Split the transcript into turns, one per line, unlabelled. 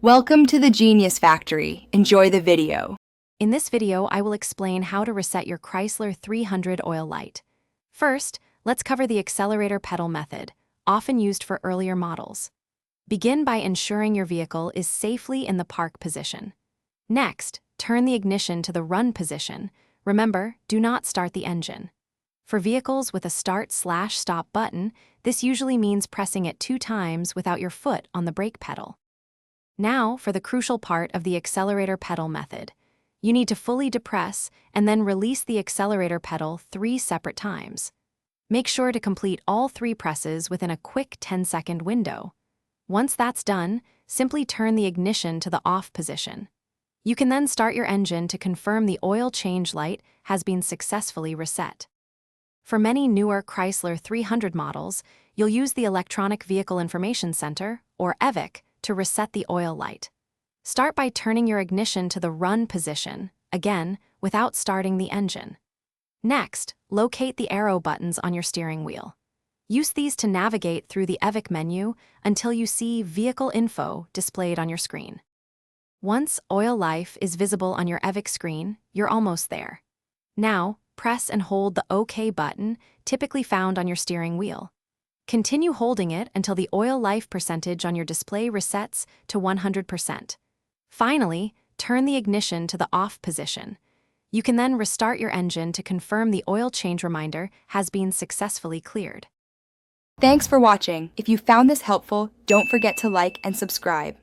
Welcome to the Genius Factory. Enjoy the video.
In this video, I will explain how to reset your Chrysler 300 oil light. First, let's cover the accelerator pedal method, often used for earlier models. Begin by ensuring your vehicle is safely in the park position. Next, turn the ignition to the run position. Remember, do not start the engine. For vehicles with a start/stop button, this usually means pressing it 2 times without your foot on the brake pedal. Now, for the crucial part of the accelerator pedal method. You need to fully depress and then release the accelerator pedal 3 separate times. Make sure to complete all 3 presses within a quick 10-second window. Once that's done, simply turn the ignition to the off position. You can then start your engine to confirm the oil change light has been successfully reset. For many newer Chrysler 300 models, you'll use the Electronic Vehicle Information Center, or EVIC, to reset the oil light. Start by turning your ignition to the run position, again, without starting the engine. Next, locate the arrow buttons on your steering wheel. Use these to navigate through the EVIC menu until you see Vehicle Info displayed on your screen. Once Oil Life is visible on your EVIC screen, you're almost there. Now, press and hold the OK button, typically found on your steering wheel. Continue holding it until the oil life percentage on your display resets to 100%. Finally, turn the ignition to the off position. You can then restart your engine to confirm the oil change reminder has been successfully cleared.
Thanks for watching. If you found this helpful, don't forget to like and subscribe.